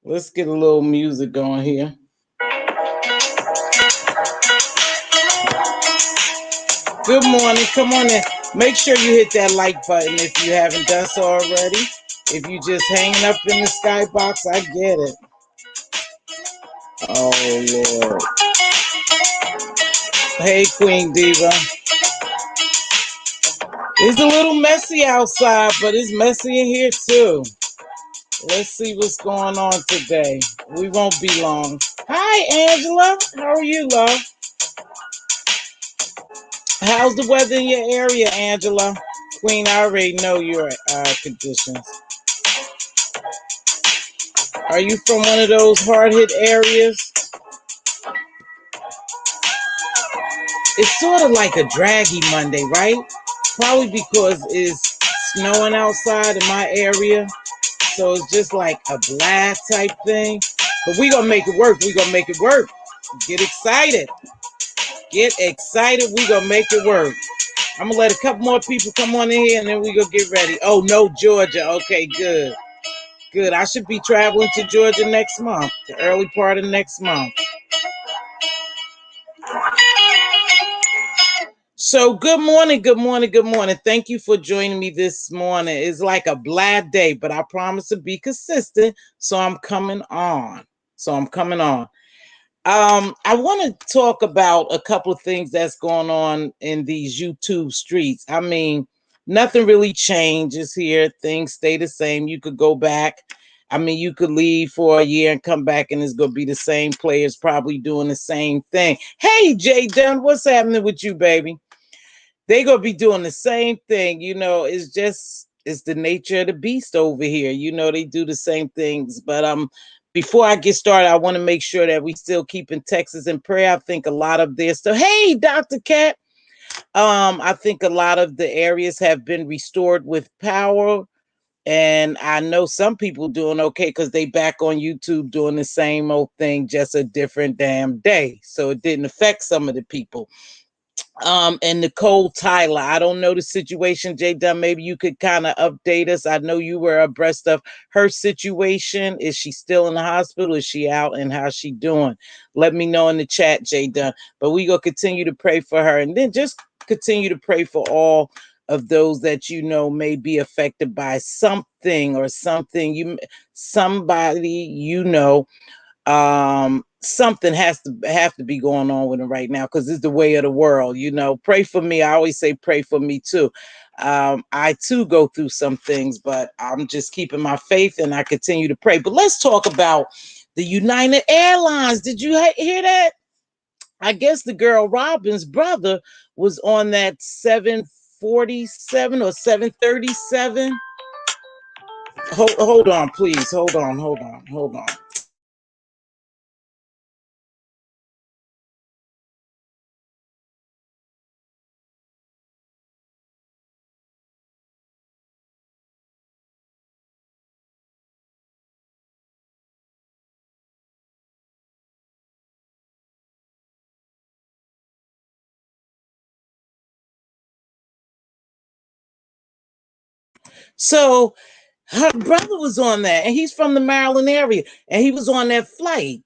Let's get a little music going here. Good morning. Come on in. Make sure you hit that like button if you haven't done so already. If you just hanging up in the skybox, I get it. Oh, Lord. Hey, Queen Diva. It's a little messy outside, but it's messy in here, too. Let's see what's going on today. We won't be long. Hi, Angela. How are you, love? How's the weather in your area, Angela? Queen, I already know your conditions. Are you from one of those hard-hit areas? It's sort of like a draggy Monday, right? Probably because it's snowing outside in my area. So it's just like a blast type thing. But we're going to make it work. We're going to make it work. Get excited. Get excited. We're going to make it work. I'm going to let a couple more people come on in here and then we're going to get ready. Oh, no, Georgia. Okay, good. Good. I should be traveling to Georgia next month, the early part of next month. So good morning, good morning, good morning. Thank you for joining me this morning. It's like a bad day, but I promise to be consistent. So I'm coming on. I want to talk about a couple of things that's going on in these YouTube streets. I mean, nothing really changes here. Things stay the same. You could go back. I mean, you could leave for a year and come back and it's going to be the same players probably doing the same thing. Hey, Jay Dunn, what's happening with you, baby? They going to be doing the same thing. You know, it's the nature of the beast over here. You know, they do the same things. But before I get started, I want to make sure that we still keep in Texas in prayer. I think a lot of their stuff. Hey, Dr. Cat. I think a lot of the areas have been restored with power. And I know some people doing okay because they back on YouTube doing the same old thing, just a different damn day. So it didn't affect some of the people. And Nicole Tyler, I don't know the situation, Jay Dunn. Maybe you could kind of update us. I know you were abreast of her situation. Is she still in the hospital? Is she out? And how's she doing? Let me know in the chat, Jay Dunn. But we gonna continue to pray for her, and then just continue to pray for all of those that you know may be affected by something or something. Somebody you know. Something have to be going on with him right now because it's the way of the world. You know, pray for me. I always say pray for me too. I too go through some things, but I'm just keeping my faith and I continue to pray. But let's talk about the United Airlines. Did you hear that? I guess the girl Robin's brother was on that 747 or 737. Hold on, please. Hold on. So her brother was on that, and he's from the Maryland area, and he was on that flight.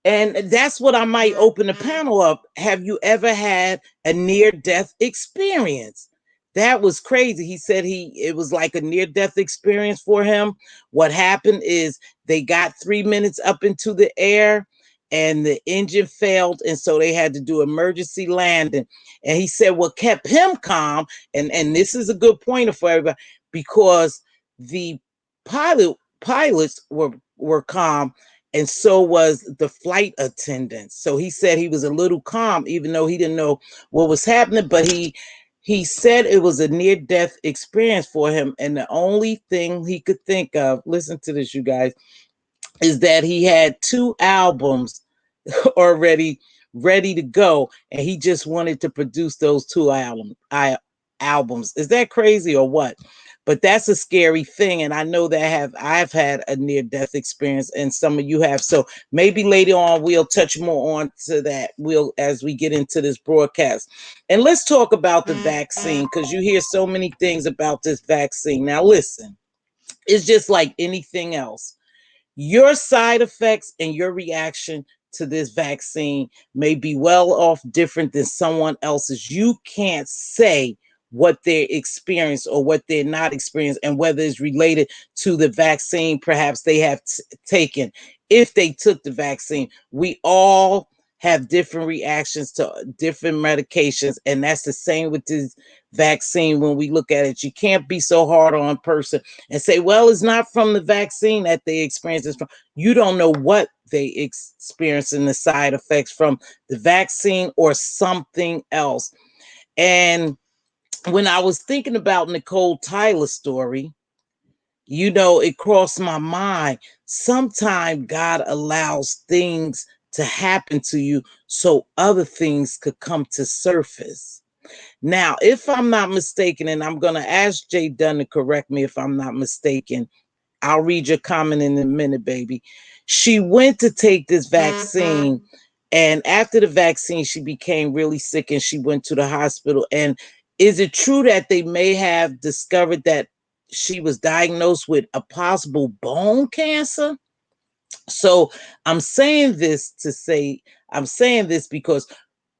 And that's what I might open the panel up. Have you ever had a near-death experience? That was crazy. He said it was like a near-death experience for him. What happened is they got 3 minutes up into the air and the engine failed. And so they had to do emergency landing. And he said what kept him calm, and this is a good pointer for everybody, because the pilots were calm and so was the flight attendant. So he said he was a little calm, even though he didn't know what was happening, but he said it was a near-death experience for him. And the only thing he could think of, listen to this, you guys, is that he had 2 albums already ready to go, and he just wanted to produce those 2 albums. Is that crazy or what? But that's a scary thing, and I know that I've had a near-death experience, and some of you have. So maybe later on we'll touch more on to that. As we get into this broadcast, and let's talk about the vaccine, because you hear so many things about this vaccine. Now, listen, it's just like anything else. Your side effects and your reaction to this vaccine may be well off different than someone else's. You can't say what they experience or what they're not experiencing, and whether it's related to the vaccine perhaps they have taken. If they took the vaccine, we all have different reactions to different medications, and that's the same with this vaccine. When we look at it, you can't be so hard on a person and say, well, it's not from the vaccine that they experience this from. You don't know what they experience in the side effects from the vaccine or something else. And when I was thinking about Nicole Tyler's story, it crossed my mind. Sometimes God allows things to happen to you so other things could come to surface. Now, if I'm not mistaken, and I'm going to ask Jay Dunn to correct me if I'm not mistaken, I'll read your comment in a minute, baby. She went to take this vaccine, and after the vaccine, she became really sick, and she went to the hospital. And is it true that they may have discovered that she was diagnosed with a possible bone cancer? So I'm saying this because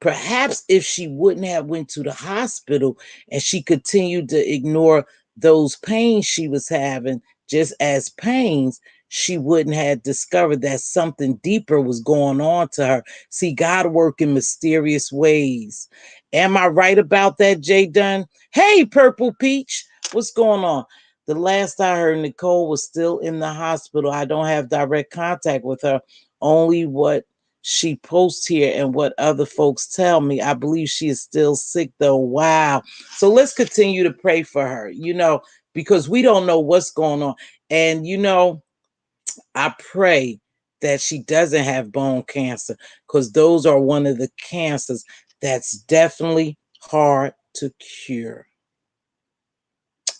perhaps if she wouldn't have went to the hospital and she continued to ignore those pains she was having just as pains, she wouldn't have discovered that something deeper was going on to her. See, God work in mysterious ways. Am I right about that, Jay Dunn? Hey, Purple Peach, what's going on? The last I heard, Nicole was still in the hospital. I don't have direct contact with her, only what she posts here and what other folks tell me. I believe she is still sick, though. Wow. So let's continue to pray for her, because we don't know what's going on. And, I pray that she doesn't have bone cancer, because those are one of the cancers that's definitely hard to cure.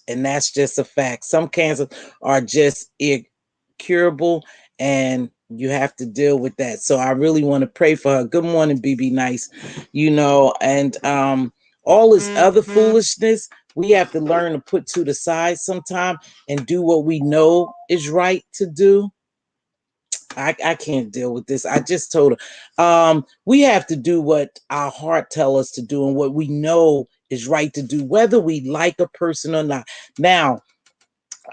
And that's just a fact. Some cancers are just incurable, and you have to deal with that. So I really want to pray for her. Good morning, BB Nice. And all this other foolishness, we have to learn to put to the side sometime and do what we know is right to do. I can't deal with this. I just told her, we have to do what our heart tells us to do and what we know is right to do, whether we like a person or not. Now,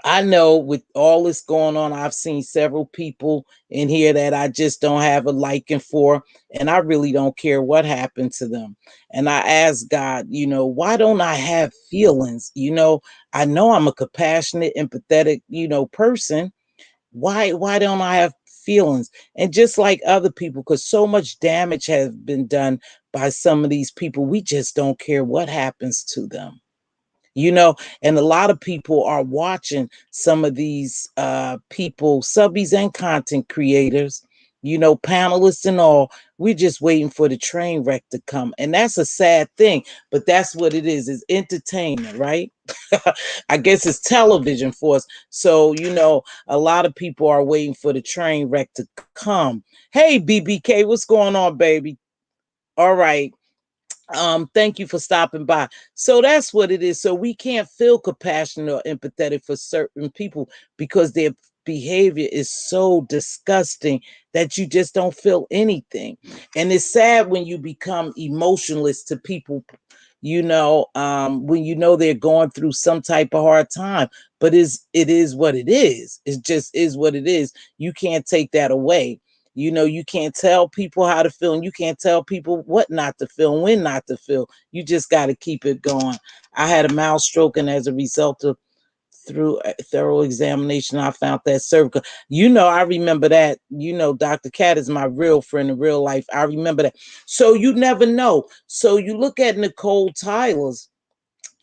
I know with all this going on, I've seen several people in here that I just don't have a liking for, and I really don't care what happened to them. And I ask God, why don't I have feelings? I know I'm a compassionate, empathetic, person. Why don't I have feelings? And just like other people, because so much damage has been done by some of these people, we just don't care what happens to them. And a lot of people are watching some of these people, subbies and content creators, panelists and all. We're just waiting for the train wreck to come. And that's a sad thing, but that's what it is. It's entertainment, right? I guess it's television for us. So, a lot of people are waiting for the train wreck to come. Hey, BBK, what's going on, baby? All right. Thank you for stopping by. So that's what it is. So we can't feel compassionate or empathetic for certain people because their behavior is so disgusting that you just don't feel anything. And it's sad when you become emotionless to people, when they're going through some type of hard time. But it is what it is. It just is what it is. You can't take that away. You can't tell people how to feel, and you can't tell people what not to feel and when not to feel. You just got to keep it going. I had a mouth stroke, and as a result of through a thorough examination, I found that cervical. You know, I remember that. You know, Dr. Cat is my real friend in real life. I remember that. So you never know. So you look at Nicole Tyler's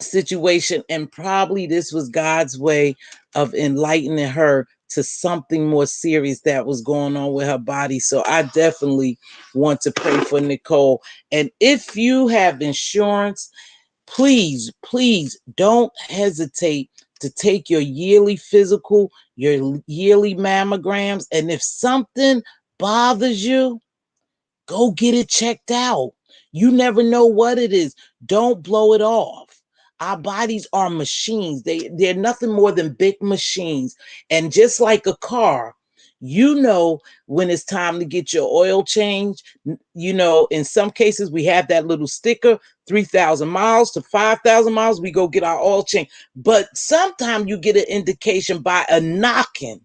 situation, and probably this was God's way of enlightening her to something more serious that was going on with her body. So I definitely want to pray for Nicole. And if you have insurance, please, please don't hesitate to take your yearly physical, your yearly mammograms. And if something bothers you, go get it checked out. You never know what it is. Don't blow it off. Our bodies are machines. They're nothing more than big machines. And just like a car, you know when it's time to get your oil change. You know, in some cases, we have that little sticker, 3,000 miles to 5,000 miles, we go get our oil change. But sometimes you get an indication by a knocking.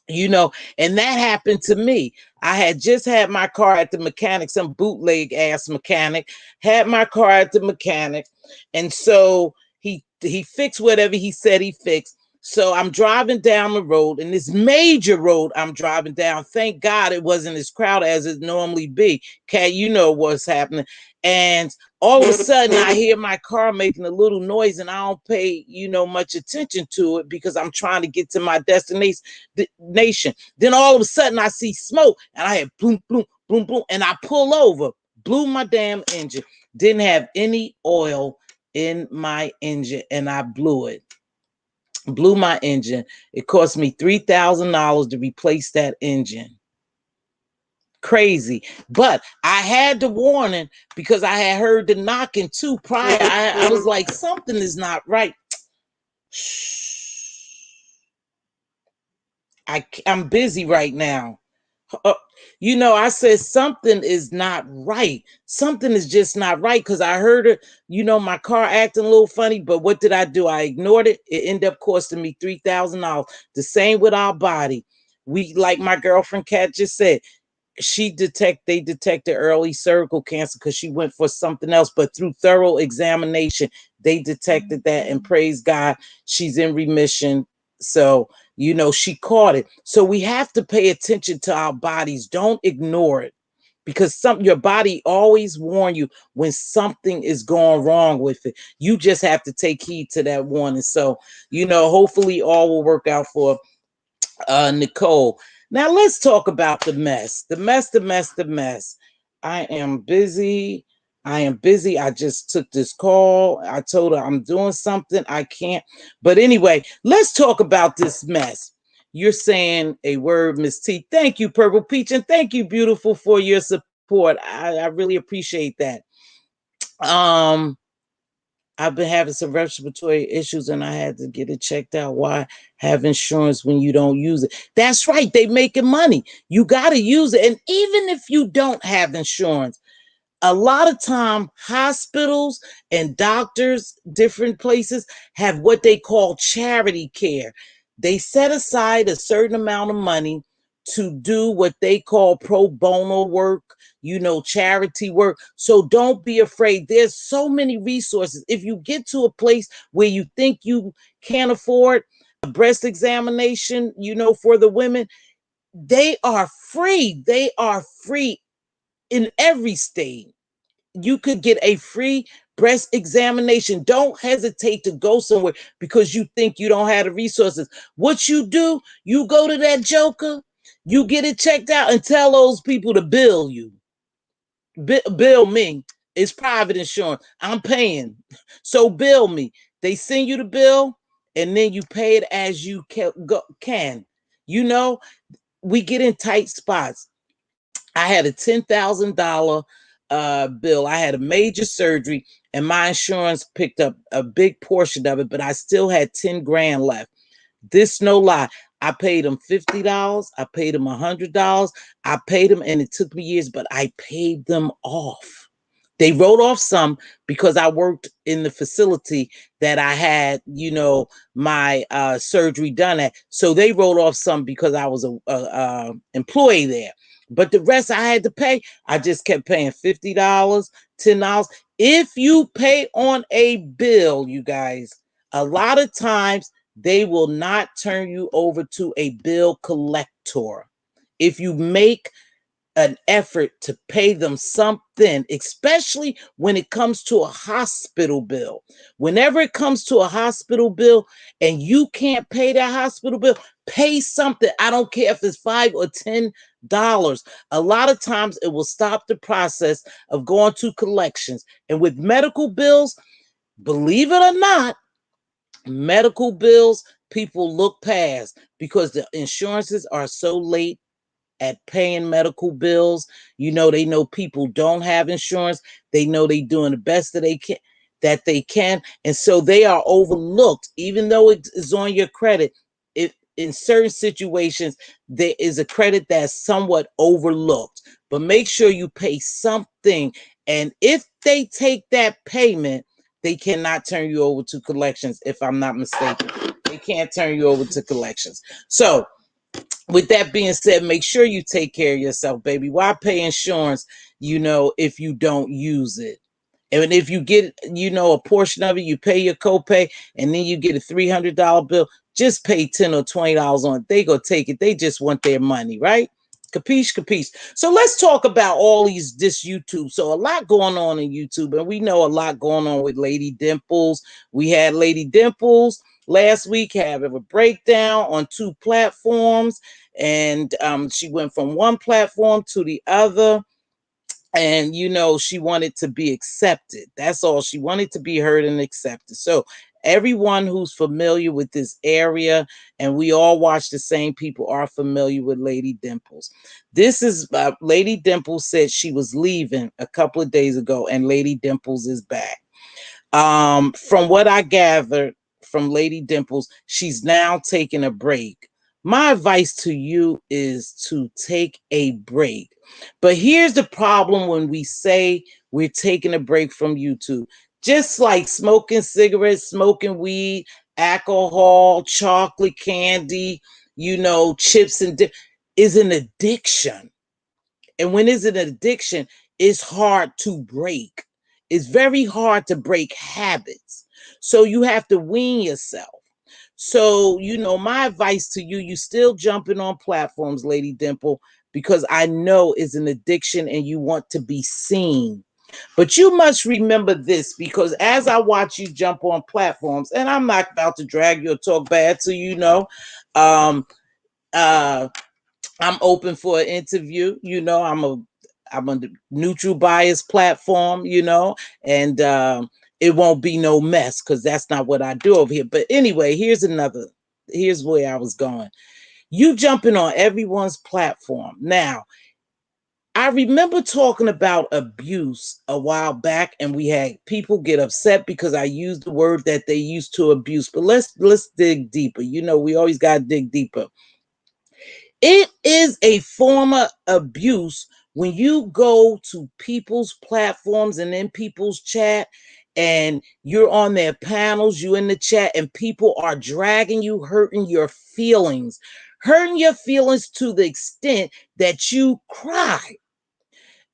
You know, and that happened to me. I had just had my car at the mechanic, some bootleg ass mechanic, had my car at the mechanic. And so he fixed whatever he said he fixed. So I'm driving down the road, and this major road I'm driving down. Thank God it wasn't as crowded as it normally be. Okay, you know what's happening. And all of a sudden I hear my car making a little noise, and I don't pay, you know, much attention to it because I'm trying to get to my destination. Then all of a sudden I see smoke, and I had boom, boom, boom, boom, and I pull over, blew my damn engine. Didn't have any oil in my engine, and I blew it. Blew my engine. It cost me $3,000 to replace that engine. Crazy. But I had the warning because I had heard the knocking too prior. I was like, something is not right. I'm busy right now. You know, I said something is not right. Something is just not right because I heard it, you know, my car acting a little funny. But what did I do? I ignored it. It ended up costing me $3,000. The same with our body. We, like my girlfriend Kat just said, they detected early cervical cancer because she went for something else, but through thorough examination they detected that, and praise God, she's in remission. So you know, she caught it. So we have to pay attention to our bodies. Don't ignore it, because your body always warn you when something is going wrong with it. You just have to take heed to that warning. So you know, hopefully all will work out for Nicole. Now let's talk about the mess. The mess, the mess, the mess. I am busy. I am busy. I just took this call. I told her I'm doing something. I can't. But anyway, let's talk about this mess. You're saying a word, Miss T. Thank you, Purple Peach, and thank you, beautiful, for your support. I really appreciate that. Um, I've been having some respiratory issues, and I had to get it checked out. Why have insurance when you don't use it? That's right. They making money. You got to use it. And even if you don't have insurance, a lot of time hospitals and doctors, different places, have what they call charity care. They set aside a certain amount of money to do what they call pro bono work, you know, charity work. So don't be afraid. There's so many resources. If you get to a place where you think you can't afford a breast examination, you know, for the women, they are free. They are free in every state. You could get a free breast examination. Don't hesitate to go somewhere because you think you don't have the resources. What you do, you go to that joker, you get it checked out, and tell those people to bill you. Bill me. It's private insurance. I'm paying. So bill me. They send you the bill, and then you pay it as you can. You know, we get in tight spots. I had a $10,000 bill. I had a major surgery, and my insurance picked up a big portion of it, but I still had 10 grand left. This no lie. I paid them $50. I paid them $100. I paid them, and it took me years, but I paid them off. They wrote off some because I worked in the facility that I had, you know, my surgery done at. So they wrote off some because I was a employee there. But the rest I had to pay. I just kept paying $50, $10. If you pay on a bill, you guys, a lot of times they will not turn you over to a bill collector. If you make an effort to pay them something, especially when it comes to a hospital bill. Whenever it comes to a hospital bill and you can't pay that hospital bill, pay something. I don't care if it's $5 or $10. A lot of times it will stop the process of going to collections. And with medical bills, believe it or not, medical bills, people look past because the insurances are so late at paying medical bills. You know, they know people don't have insurance. They know they doing the best that they can. And so they are overlooked, even though it is on your credit. In certain situations, there is a credit that's somewhat overlooked. But make sure you pay something. And if they take that payment, they cannot turn you over to collections, if I'm not mistaken. They can't turn you over to collections. So with that being said, make sure you take care of yourself, baby. Why pay insurance, if you don't use it? And if you get, a portion of it, you pay your copay, and then you get a $300 bill, just pay $10 or $20 on it. They go take it. They just want their money, right? Capiche, capiche. So let's talk about this YouTube. So a lot going on in YouTube, and we know a lot going on with Lady Dimples. We had Lady Dimples last week have a breakdown on 2 platforms, and she went from one platform to the other. And, she wanted to be accepted. That's all. She wanted to be heard and accepted. So everyone who's familiar with this area, and we all watch the same people, are familiar with Lady Dimples. This is Lady Dimples said she was leaving a couple of days ago, and Lady Dimples is back. From what I gathered from Lady Dimples, she's now taking a break. My advice to you is to take a break. But here's the problem when we say we're taking a break from YouTube. Just like smoking cigarettes, smoking weed, alcohol, chocolate, candy, chips and dip is an addiction. And when it's an addiction, it's hard to break. It's very hard to break habits. So you have to wean yourself. So, my advice to you, you still jumping on platforms, Lady Dimple, because I know it's an addiction and you want to be seen. But you must remember this, because as I watch you jump on platforms, and I'm not about to drag you or talk bad to I'm open for an interview. I'm a neutral bias platform, and it won't be no mess, because that's not what I do over here. But anyway, here's where I was going. You jumping on everyone's platform. Now, I remember talking about abuse a while back, and we had people get upset because I used the word that they used to abuse. But let's dig deeper. We always got to dig deeper. It is a form of abuse when you go to people's platforms and in people's chat, and you're on their panels, you in the chat, and people are dragging you, hurting your feelings to the extent that you cry.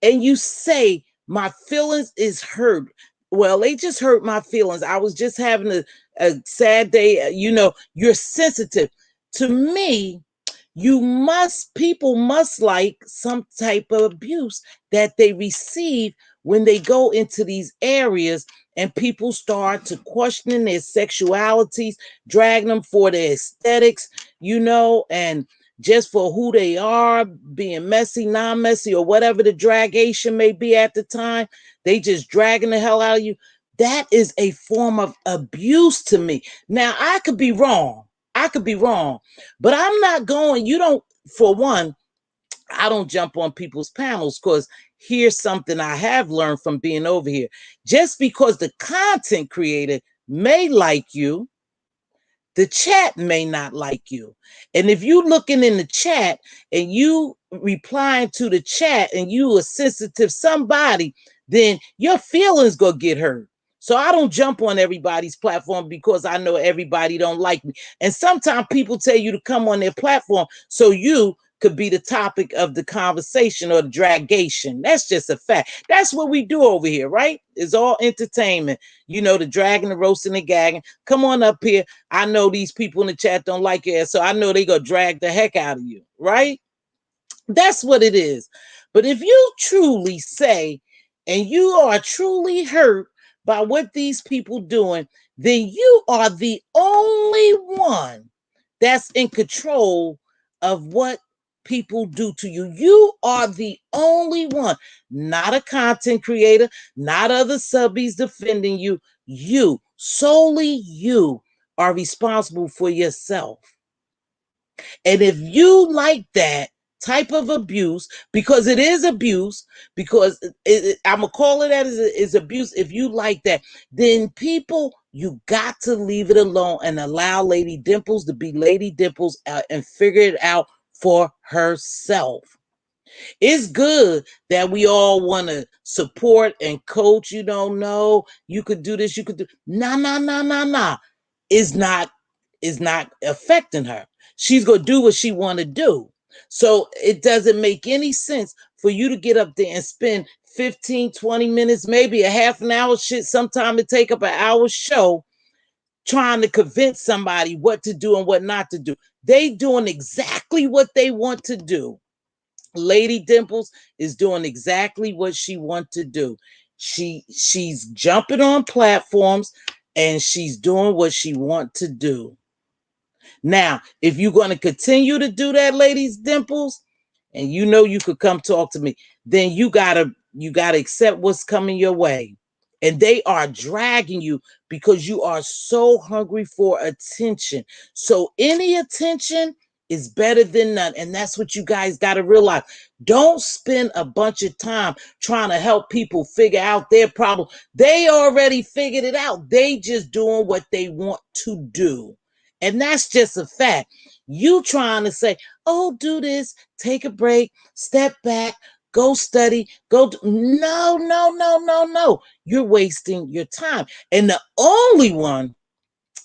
And you say, my feelings is hurt. Well, they just hurt my feelings. I was just having a sad day. You're sensitive. To me, people must like some type of abuse that they receive when they go into these areas, and people start to question their sexualities, drag them for their aesthetics, and just for who they are, being messy, non-messy, or whatever the dragation may be at the time. They just dragging the hell out of you. That is a form of abuse to me. Now, I could be wrong, but I'm not going, for one, I don't jump on people's panels, because here's something I have learned from being over here. Just because the content creator may like you, the chat may not like you. And if you looking in the chat and you replying to the chat and you a sensitive somebody, then your feelings gonna get hurt. So I don't jump on everybody's platform, because I know everybody don't like me. And sometimes people tell you to come on their platform so you could be the topic of the conversation or the dragation. That's just a fact. That's what we do over here, right? It's all entertainment. You know, the dragging, the roasting, the gagging. Come on up here. I know these people in the chat don't like it, so I know they gonna drag the heck out of you, right? That's what it is. But if you truly say, and you are truly hurt by what these people doing, then you are the only one that's in control of what people do to you. You are the only one, not a content creator, not other subbies defending you. You, solely you, are responsible for yourself. And if you like that type of abuse, because it is abuse, because I'm going to call it that is abuse. If you like that, then people, you got to leave it alone and allow Lady Dimples to be Lady Dimples and figure it out for herself. It's good that we all want to support and coach. You don't know, you could do this, you could do. Nah. It's not affecting her. She's going to do what she want to do. So it doesn't make any sense for you to get up there and spend 15, 20 minutes, maybe a half an hour, shit, sometime it take up an hour show trying to convince somebody what to do and what not to do. They doing exactly what they want to do. Lady Dimples is doing exactly what she wants to do. She's jumping on platforms and she's doing what she wants to do. Now, if you're going to continue to do that, Lady Dimples, and you know you could come talk to me, then you gotta accept what's coming your way. And they are dragging you because you are so hungry for attention. So any attention is better than none. And that's what you guys got to realize. Don't spend a bunch of time trying to help people figure out their problem. They already figured it out. They just doing what they want to do. And that's just a fact. You trying to say, oh, do this, take a break, step back, go study, go. No. You're wasting your time. And the only one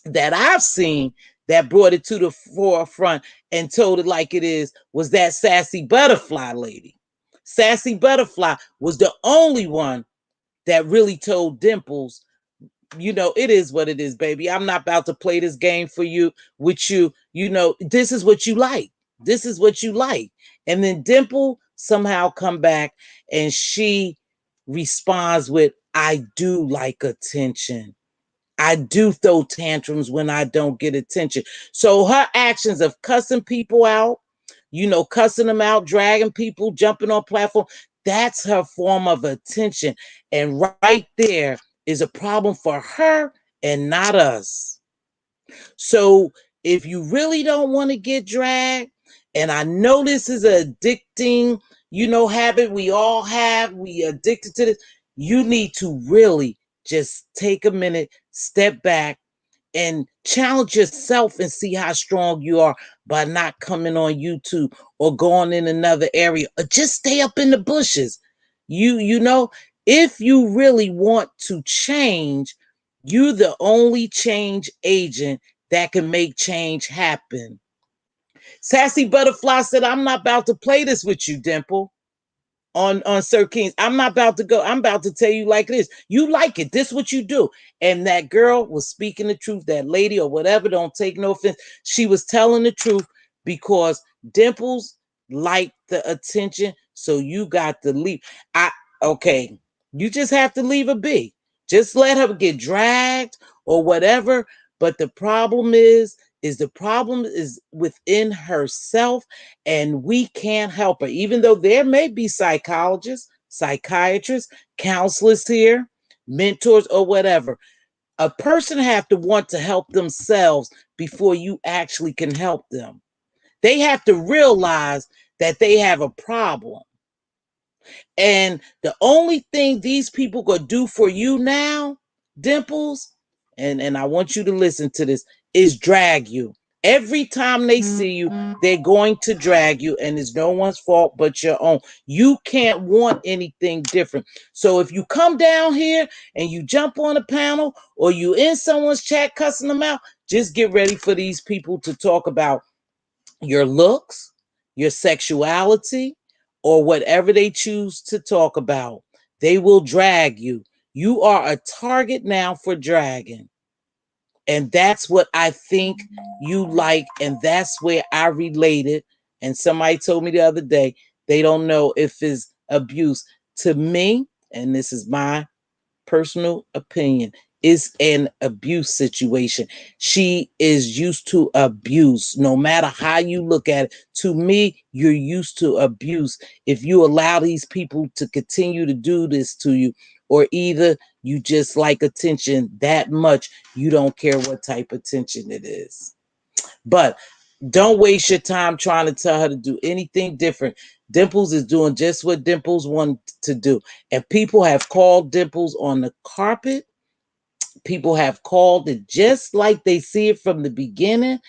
that I've seen that brought it to the forefront and told it like it is was that Sassy Butterfly lady. Sassy Butterfly was the only one that really told Dimples, you know, it is what it is, baby. I'm not about to play this game for you with you. You know, this is what you like. This is what you like. And then Dimple somehow come back and she responds with, I do like attention. I do throw tantrums when I don't get attention. So her actions of cussing people out, you know, cussing them out, dragging people, jumping on platform, that's her form of attention. And right there is a problem for her and not us. So if you really don't want to get dragged, and I know this is an addicting, you know, habit we all have, we addicted to this, you need to really just take a minute, step back, and challenge yourself and see how strong you are by not coming on YouTube or going in another area, or just stay up in the bushes. You know, if you really want to change, you're the only change agent that can make change happen. Sassy Butterfly said, I'm not about to play this with you, Dimple. On Sir Kings. I'm not about to go. I'm about to tell you like this. You like it. This is what you do. And that girl was speaking the truth. That lady or whatever, don't take no offense. She was telling the truth because Dimples liked the attention. So you got to leave. Okay. You just have to leave her be. Just let her get dragged or whatever. But the problem is the problem is within herself, and we can't help her. Even though there may be psychologists, psychiatrists, counselors here, mentors, or whatever, a person have to want to help themselves before you actually can help them. They have to realize that they have a problem. And the only thing these people gonna do for you now, Dimples, and I want you to listen to this, is drag you. Every time they see you, they're going to drag you, and it's no one's fault but your own. You can't want anything different. So if you come down here and you jump on a panel or you in someone's chat cussing them out, just get ready for these people to talk about your looks, your sexuality, or whatever they choose to talk about. They will drag you. You are a target now for dragging. And that's what I think you like. And that's where I related. And somebody told me the other day, they don't know if it's abuse. To me, and this is my personal opinion, is an abuse situation. She is used to abuse, no matter how you look at it. To me, you're used to abuse if you allow these people to continue to do this to you, or either you just like attention that much, you don't care what type of attention it is. But don't waste your time trying to tell her to do anything different. Dimples is doing just what Dimples wanted to do. And people have called Dimples on the carpet. People have called it just like they see it from the beginning.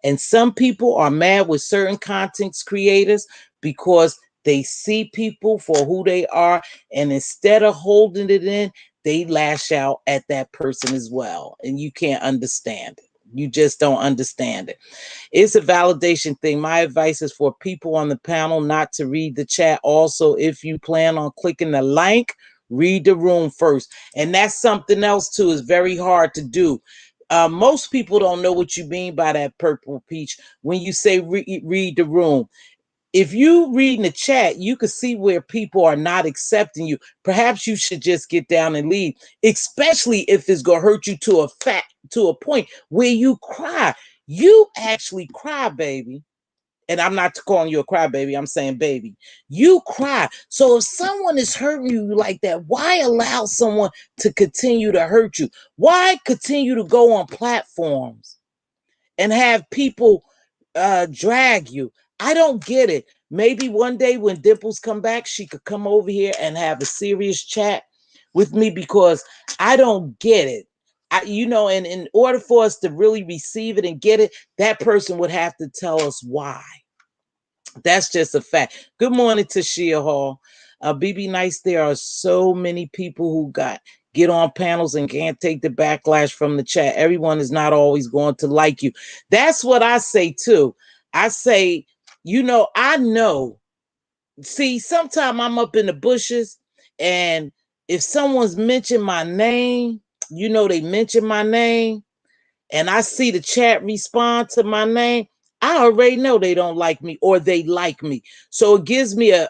And some people are mad with certain content creators because they see people for who they are. And instead of holding it in, they lash out at that person as well. And you can't understand it. You just don't understand it. It's a validation thing. My advice is for people on the panel not to read the chat. Also, if you plan on clicking the link, read the room first. And that's something else too. Is very hard to do. Most people don't know what you mean by that, Purple Peach, when you say read the room. If you read in the chat, you can see where people are not accepting you. Perhaps you should just get down and leave, especially if it's gonna hurt you to a point where you cry. You actually cry, baby. And I'm not calling you a crybaby. I'm saying, baby, you cry. So if someone is hurting you like that, why allow someone to continue to hurt you? Why continue to go on platforms and have people drag you? I don't get it. Maybe one day when Dimples come back, she could come over here and have a serious chat with me, because I don't get it. And in order for us to really receive it and get it, that person would have to tell us why. That's just a fact. Good morning to Shia Hall. BB Nice, there are so many people who get on panels and can't take the backlash from the chat. Everyone is not always going to like you. That's what I say too. I say, I know. See, sometimes I'm up in the bushes, and if someone's mentioned my name, they mention my name, and I see the chat respond to my name, I already know they don't like me or they like me. So it gives me a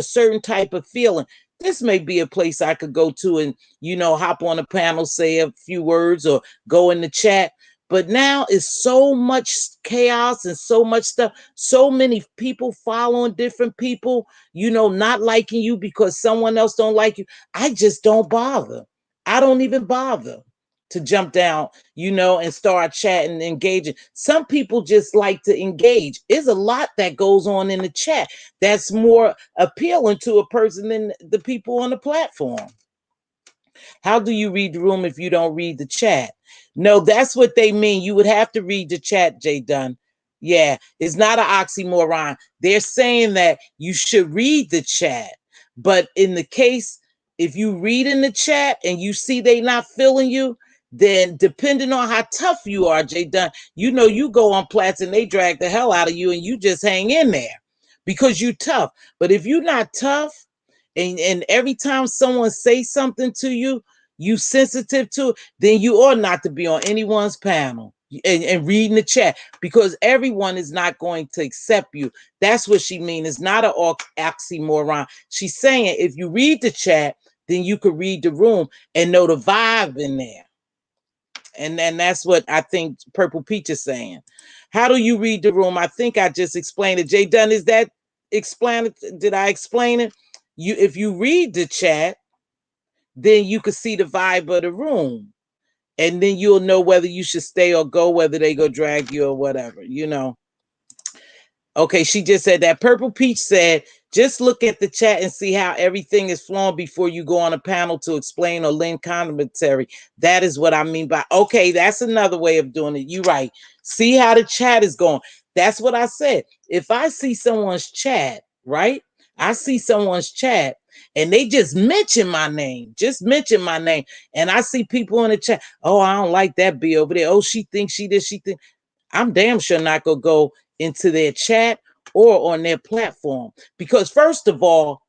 certain type of feeling. This may be a place I could go to and, hop on a panel, say a few words, or go in the chat. But now it's so much chaos and so much stuff. So many people following different people, not liking you because someone else don't like you. I just don't bother. I don't even bother to jump down, and start chatting and engaging. Some people just like to engage. There's a lot that goes on in the chat that's more appealing to a person than the people on the platform. How do you read the room if you don't read the chat? No, that's what they mean. You would have to read the chat, Jay Dunn. Yeah, it's not an oxymoron. They're saying that you should read the chat. But in the case, if you read in the chat and you see they not feeling you, then depending on how tough you are, Jay Dunn, you go on plats and they drag the hell out of you and you just hang in there because you tough. But if you're not tough, and every time someone says something to you, you sensitive to it, then you ought not to be on anyone's panel and reading the chat, because everyone is not going to accept you. That's what she means. It's not an oxymoron. She's saying if you read the chat, then you could read the room and know the vibe in there. And that's what I think Purple Peach is saying. How do you read the room? I think I just explained it. Jay Dunn, is that explained? Did I explain it? If you read the chat, then you can see the vibe of the room. And then you'll know whether you should stay or go, whether they go drag you or whatever, Okay, she just said that. Purple Peach said, just look at the chat and see how everything is flowing before you go on a panel to explain or lend commentary. That is what I mean by, okay, that's another way of doing it. You're right. See how the chat is going. That's what I said. If I see someone's chat, right? I see someone's chat and they just mention my name, and I see people in the chat, oh, I don't like that B over there. Oh, she thinks she this, she thinks. I'm damn sure not going to go into their chat or on their platform. Because first of all,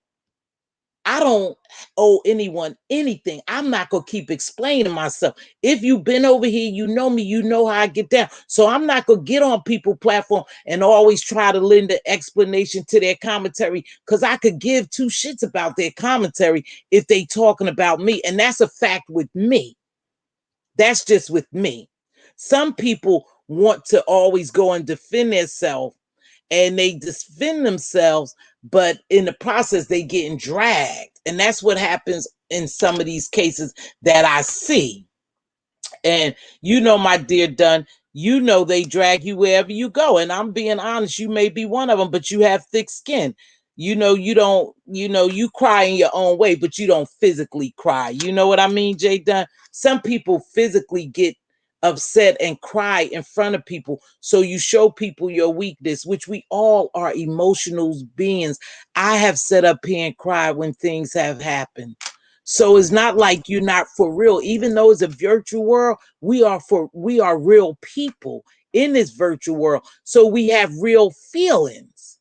I don't owe anyone anything. I'm not going to keep explaining myself. If you've been over here, you know me, you know how I get down. So I'm not going to get on people's platform and always try to lend an explanation to their commentary, because I could give two shits about their commentary if they talking about me. And that's a fact with me. That's just with me. Some people want to always go and defend themselves, and they defend themselves, but in the process they getting dragged. And that's what happens in some of these cases that I see. And you know, my dear Dunn, you know they drag you wherever you go. And I'm being honest, you may be one of them, but you have thick skin. You know, you don't, you cry in your own way, but you don't physically cry. You know what I mean, Jay Dunn? Some people physically get upset and cry in front of people. So you show people your weakness, which we all are emotional beings. I have sat up here and cried when things have happened. So it's not like you're not for real. Even though it's a virtual world, we are real people in this virtual world. So we have real feelings,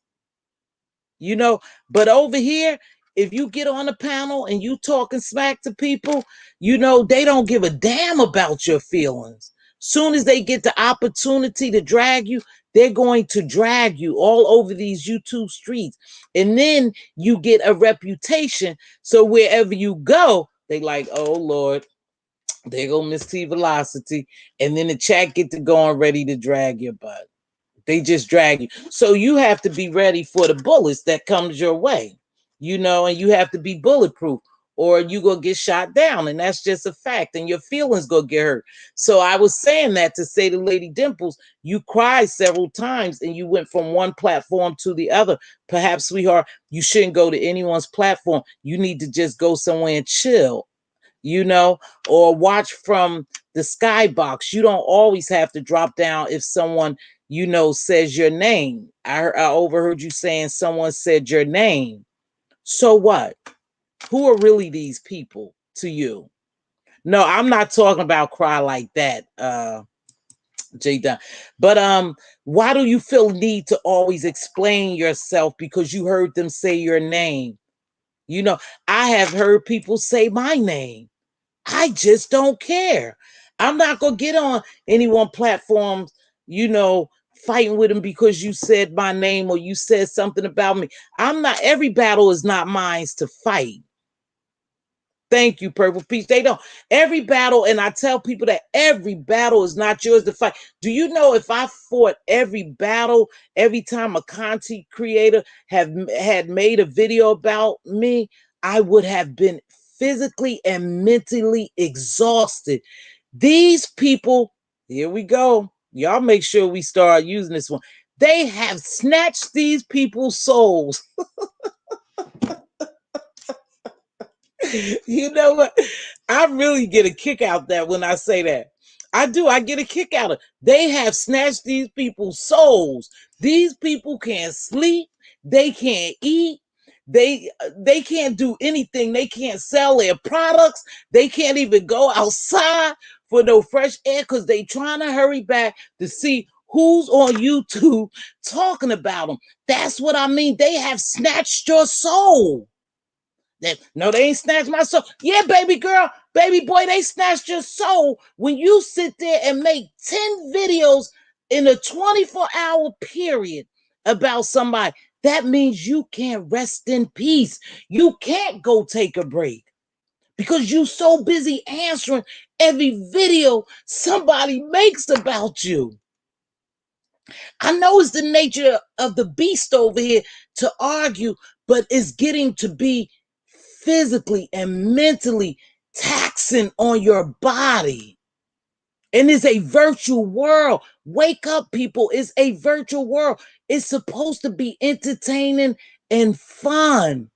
but over here, if you get on a panel and you talking smack to people, they don't give a damn about your feelings. Soon as they get the opportunity to drag you, they're going to drag you all over these YouTube streets. And then you get a reputation. So wherever you go, they like, oh Lord, there go Mz.Teavalocity. And then the chat get to going ready to drag your butt. They just drag you. So you have to be ready for the bullets that comes your way, and you have to be bulletproof, or you gonna get shot down. And that's just a fact. And your feelings gonna get hurt. So I was saying that to say to Lady Dimples, you cried several times and you went from one platform to the other. Perhaps, sweetheart, you shouldn't go to anyone's platform. You need to just go somewhere and chill, or watch from the skybox. You don't always have to drop down if someone, says your name. I overheard you saying someone said your name. So what? Who are really these people to you? No, I'm not talking about cry like that, J. Dunn. But why do you feel need to always explain yourself because you heard them say your name? I have heard people say my name. I just don't care. I'm not going to get on any one platform, fighting with them because you said my name or you said something about me. Every battle is not mine to fight. Thank you, Purple Peach. They don't. Every battle, and I tell people that every battle is not yours to fight. Do you know if I fought every battle, every time a content creator had made a video about me, I would have been physically and mentally exhausted. These people, here we go. Y'all make sure we start using this one. They have snatched these people's souls. You know what? I really get a kick out that when I say that. I do. I get a kick out of. They have snatched these people's souls. These people can't sleep. They can't eat. They can't do anything. They can't sell their products. They can't even go outside for no fresh air because they trying to hurry back to see who's on YouTube talking about them. That's what I mean. They have snatched your soul. No, they ain't snatched my soul. Yeah, baby girl, baby boy, they snatched your soul when you sit there and make 10 videos in a 24-hour period about somebody. That means you can't rest in peace. You can't go take a break because you so busy answering every video somebody makes about you. I know it's the nature of the beast over here to argue, but it's getting to be physically and mentally taxing on your body. And it's a virtual world. Wake up, people. It's a virtual world. It's supposed to be entertaining and fun.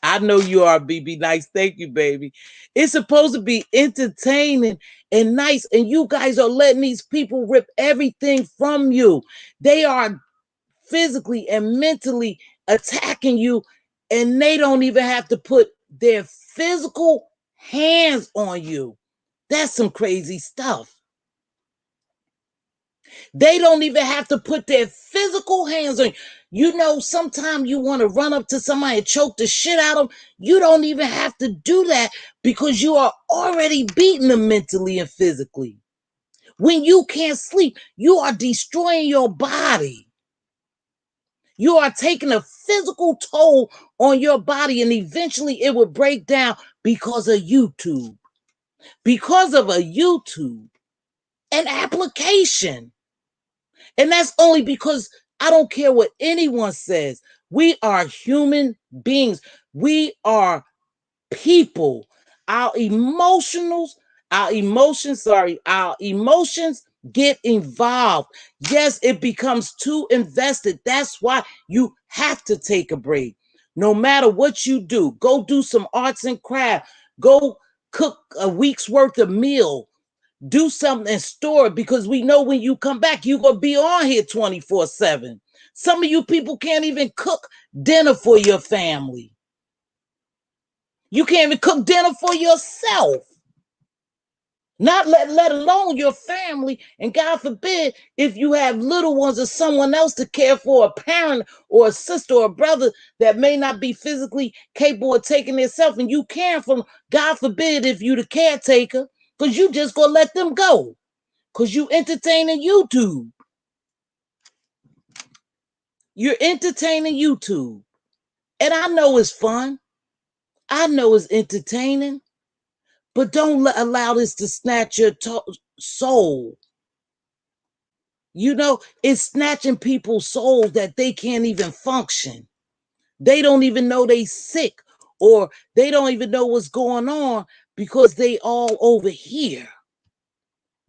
I know you are, BB Nice. Thank you, baby. It's supposed to be entertaining and nice. And you guys are letting these people rip everything from you. They are physically and mentally attacking you, and they don't even have to put their physical hands on you. That's some crazy stuff. They don't even have to put their physical hands on you. You know, sometimes you want to run up to somebody and choke the shit out of them. You don't even have to do that because you are already beating them mentally and physically. When you can't sleep, you are destroying your body. You are taking a physical toll on your body, and eventually it will break down because of YouTube. Because of a YouTube, an application. And that's only because I don't care what anyone says. We are human beings. We are people. Our our emotions get involved. Yes, it becomes too invested. That's why you have to take a break. No matter what you do, go do some arts and craft. Go cook a week's worth of meal. Do something and store it, because we know when you come back, you're going to be on here 24/7. Some of you people can't even cook dinner for your family. You can't even cook dinner for yourself. Not let alone your family. And God forbid, if you have little ones or someone else to care for, a parent or a sister or a brother that may not be physically capable of taking themselves, and you caring for them, God forbid if you the caretaker, because you just going to let them go. Because you entertaining YouTube. You're entertaining YouTube. And I know it's fun. I know it's entertaining. But don't allow this to snatch your soul. You know, it's snatching people's souls that they can't even function. They don't even know they sick, or they don't even know what's going on because they all over here.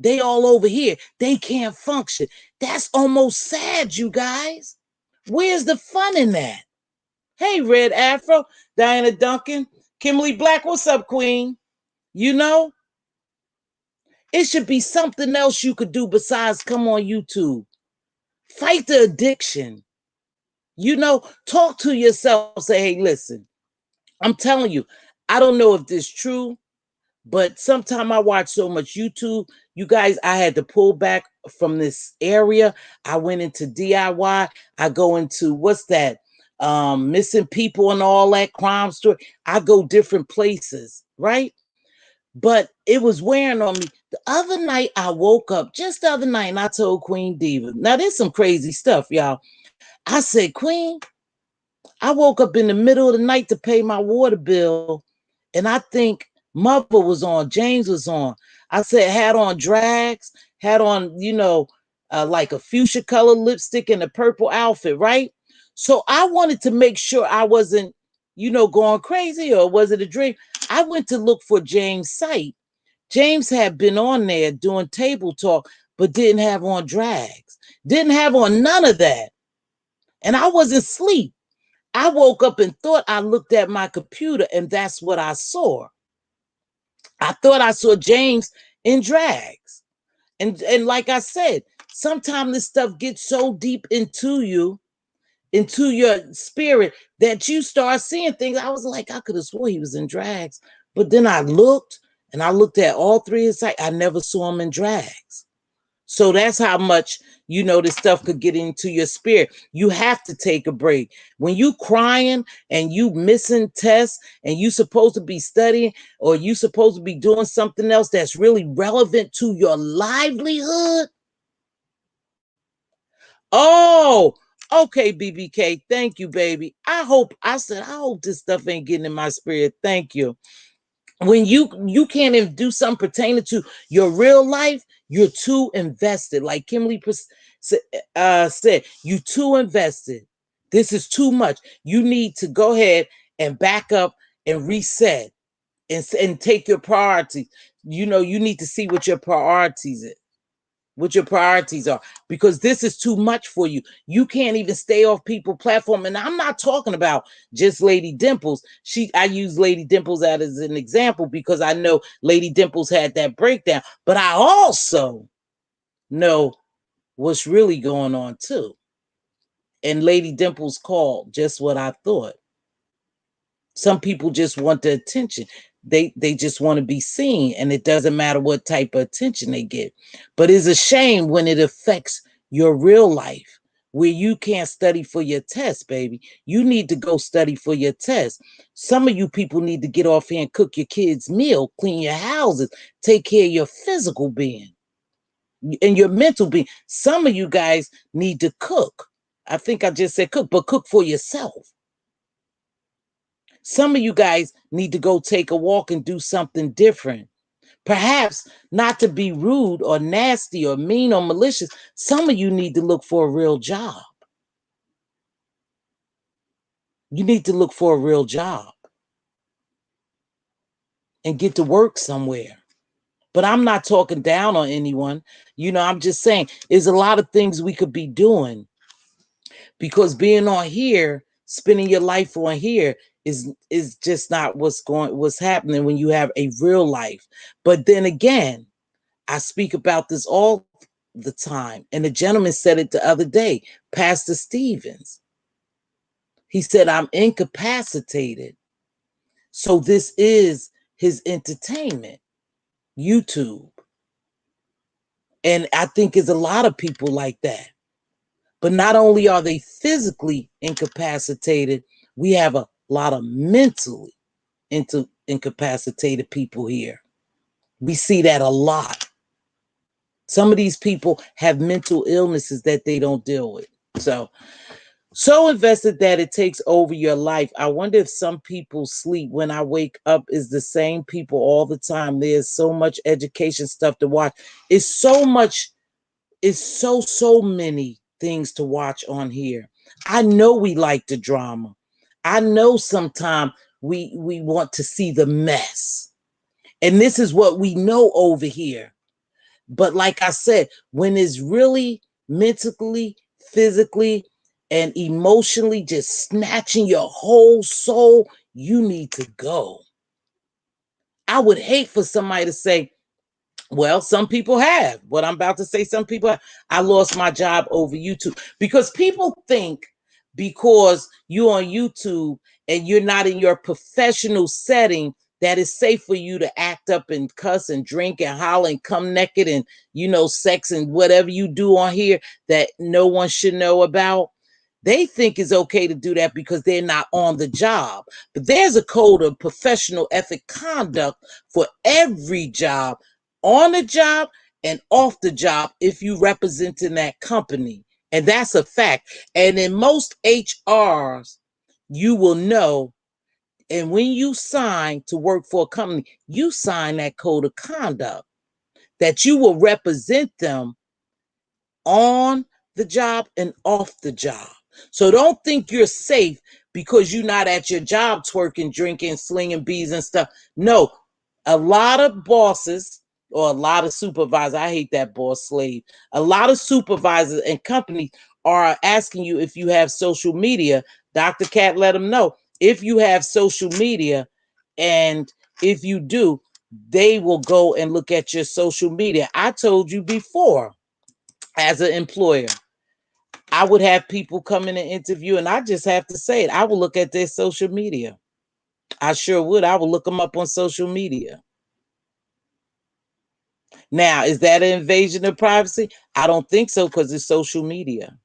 They all over here. They can't function. That's almost sad, you guys. Where's the fun in that? Hey, Red Afro, Diana Duncan, Kimberly Black, what's up, Queen? You know, it should be something else you could do besides come on YouTube. Fight the addiction. You know, talk to yourself. Say, hey, listen, I'm telling you, I don't know if this is true, but sometimes I watch so much YouTube. You guys, I had to pull back from this area. I went into DIY. I go into, what's that? Missing people and all that, crime story. I go different places, right? But it was wearing on me. The other night, I woke up, just the other night, and I told Queen Diva. Now, there's some crazy stuff, y'all. I said, Queen, I woke up in the middle of the night to pay my water bill, and I think Mother was on, James was on. I said, had on drags, had on, like a fuchsia color lipstick and a purple outfit, right? So I wanted to make sure I wasn't, going crazy, or was it a dream? I went to look for James' site. James had been on there doing table talk, but didn't have on drags, didn't have on none of that. And I wasn't asleep. I woke up and thought I looked at my computer, and that's what I saw. I thought I saw James in drags. And like I said, sometimes this stuff gets so deep into you, into your spirit, that you start seeing things. I was like, I could have swore he was in drags. But then I looked, and I looked at all three of his sites. I never saw him in drags. So that's how much, this stuff could get into your spirit. You have to take a break. When you crying and you missing tests, and you supposed to be studying, or you supposed to be doing something else that's really relevant to your livelihood. Oh, okay, BBK. Thank you, baby. I hope this stuff ain't getting in my spirit. Thank you. When you can't even do something pertaining to your real life, you're too invested. Like Kimberly said, you too invested. This is too much. You need to go ahead and back up and reset, and take your priorities. You need to see what your priorities are, because this is too much for you. You can't even stay off people platform. And I'm not talking about just Lady Dimples. I use Lady Dimples as an example because I know Lady Dimples had that breakdown, but I also know what's really going on too. And Lady Dimples called just what I thought. Some people just want the attention. They just want to be seen, and it doesn't matter what type of attention they get. But it's a shame when it affects your real life, where you can't study for your test, baby. You need to go study for your test. Some of you people need to get off here and cook your kids' meal, clean your houses, take care of your physical being and your mental being. Some of you guys need to cook. I think I just said cook, but cook for yourself. Some of you guys need to go take a walk and do something different. Perhaps not to be rude or nasty or mean or malicious. Some of you need to look for a real job. You need to look for a real job and get to work somewhere. But I'm not talking down on anyone. I'm just saying there's a lot of things we could be doing, because being on here, spending your life on here is just not what's happening when you have a real life. But then again, I speak about this all the time. And the gentleman said it the other day, Pastor Stevens. He said, I'm incapacitated. So this is his entertainment, YouTube. And I think it's a lot of people like that. But not only are they physically incapacitated, we have a lot of mentally incapacitated people here. We see that a lot. Some of these people have mental illnesses that they don't deal with. So invested that it takes over your life. I wonder if some people sleep when I wake up is the same people all the time. There's so much education stuff to watch. It's so much. It's so many things to watch on here. I know we like the drama. I know sometimes we want to see the mess. And this is what we know over here. But like I said, when it's really mentally, physically, and emotionally just snatching your whole soul, you need to go. I would hate for somebody to say, well, some people have. What I'm about to say, some people have. I lost my job over YouTube. Because people think because you're on YouTube and you're not in your professional setting, that it's safe for you to act up and cuss and drink and holler and come naked and, sex and whatever you do on here that no one should know about. They think it's okay to do that because they're not on the job. But there's a code of professional ethic conduct for every job, on the job and off the job, if you representing that company. And that's a fact. And in most HRs, you will know. And when you sign to work for a company, you sign that code of conduct that you will represent them on the job and off the job. So don't think you're safe because you're not at your job twerking, drinking, slinging bees and stuff. No, a lot of bosses or a lot of supervisors, I hate that boss slave. A lot of supervisors and companies are asking you if you have social media. Dr. Cat let them know. If you have social media, and if you do, they will go and look at your social media. I told you before, as an employer, I would have people come in and interview, and I just have to say it. I will look at their social media. I sure would. I will look them up on social media. Now, is that an invasion of privacy? I don't think so, because it's social media.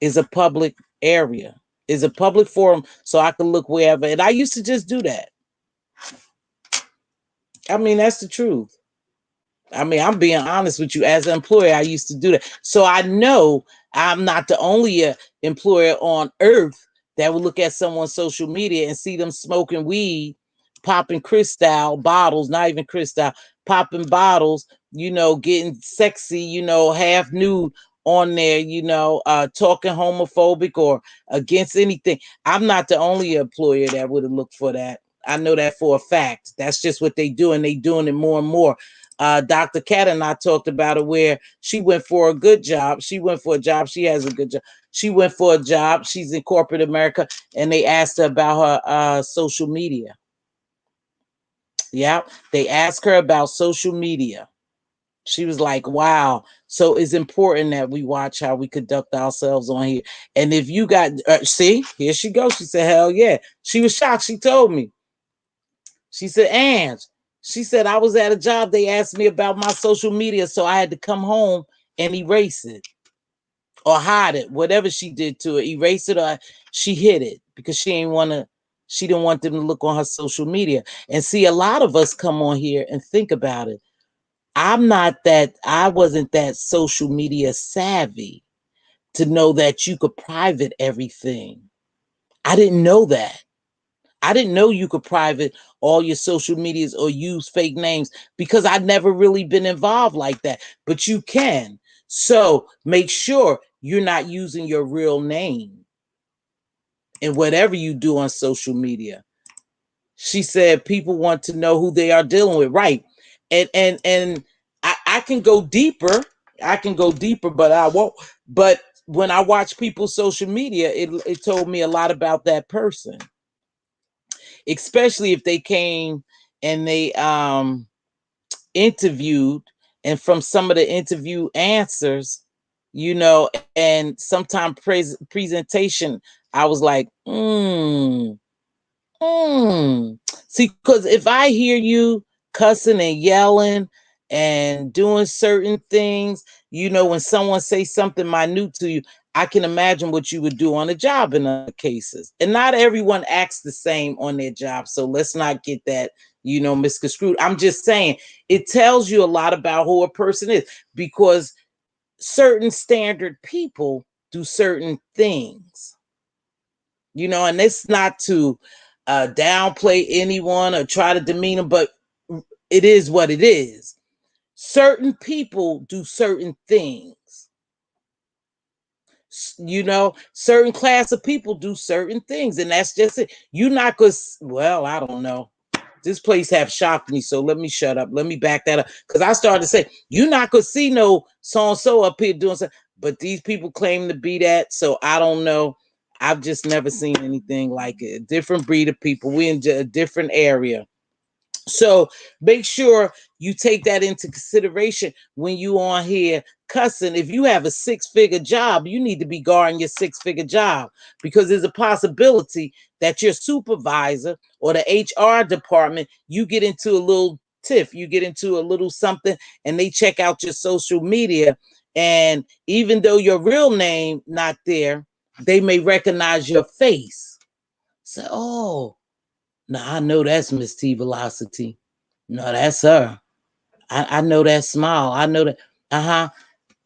It's a public area. It's a public forum, so I can look wherever. And I used to just do that. I mean, that's the truth. I mean, I'm being honest with you. As an employer, I used to do that. So I know I'm not the only employer on earth that will look at someone's social media and see them smoking weed, popping Cristal bottles, not even Cristal, popping bottles, getting sexy, half nude on there, talking homophobic or against anything. I'm not the only employer that would have looked for that. I know that for a fact. That's just what they do, and they doing it more and more. Dr. Kat and I talked about it, where she went for a good job. She went for a job. She has a good job. She went for a job. She's in corporate America, and they asked her about her social media. Yeah, they asked her about social media. She was like, wow. So it's important that we watch how we conduct ourselves on here. And if you got, see, here she goes. She said, hell yeah. She was shocked. She told me. She said, Ange, she said, I was at a job. They asked me about my social media, so I had to come home and erase it or hide it, whatever she did to it, erase it, or she hid it because she didn't want them to look on her social media. And see, a lot of us come on here and think about it. I wasn't that social media savvy to know that you could private everything. I didn't know that. I didn't know you could private all your social medias or use fake names because I'd never really been involved like that. But you can. So make sure you're not using your real name in whatever you do on social media. She said people want to know who they are dealing with. Right. And I can go deeper. I can go deeper, but I won't. But when I watch people's social media, it told me a lot about that person, especially if they came and they interviewed, and from some of the interview answers, and sometimes presentation, I was like, see, because if I hear you cussing and yelling and doing certain things, when someone says something minute to you, I can imagine what you would do on a job in other cases. And not everyone acts the same on their job. So let's not get that, misconstrued. I'm just saying it tells you a lot about who a person is, because certain standard people do certain things, and it's not to downplay anyone or try to demean them, but it is what it is. Certain people do certain things. Certain class of people do certain things, and that's just it. You're not gonna, well, I don't know. This place have shocked me, so let me shut up. Let me back that up, because I started to say you're not gonna see no so and so up here doing something, but these people claim to be that, so I don't know. I've just never seen anything like it. A different breed of people. We're in a different area. So make sure you take that into consideration when you on here cussing. If you have a 6-figure job, you need to be guarding your 6-figure job, because there's a possibility that your supervisor or the HR department, you get into a little tiff, you get into a little something, and they check out your social media. And even though your real name not there, they may recognize your face. So, oh, now I know that's Mz.Teavalocity. No, that's her. I know that smile. I know that.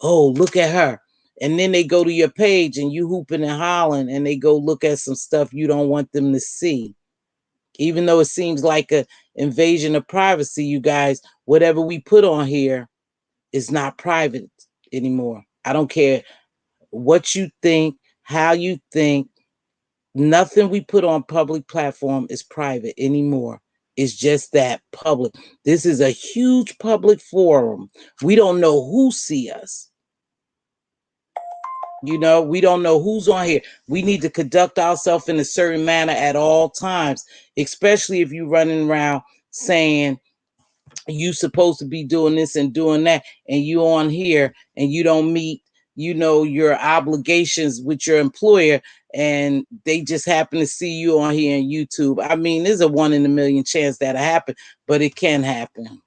Oh, look at her. And then they go to your page and you hooping and hollering, and they go look at some stuff you don't want them to see. Even though it seems like an invasion of privacy, you guys, whatever we put on here is not private anymore. I don't care what you think, how you think. Nothing we put on public platform is private anymore. It's just that public. This is a huge public forum. We don't know who see us. We don't know who's on here. We need to conduct ourselves in a certain manner at all times, especially if you're running around saying you supposed to be doing this and doing that, and you on here and you don't meet your obligations with your employer, and they just happen to see you on here on YouTube. I mean, there's a 1 in a million chance that'll happen, but it can happen.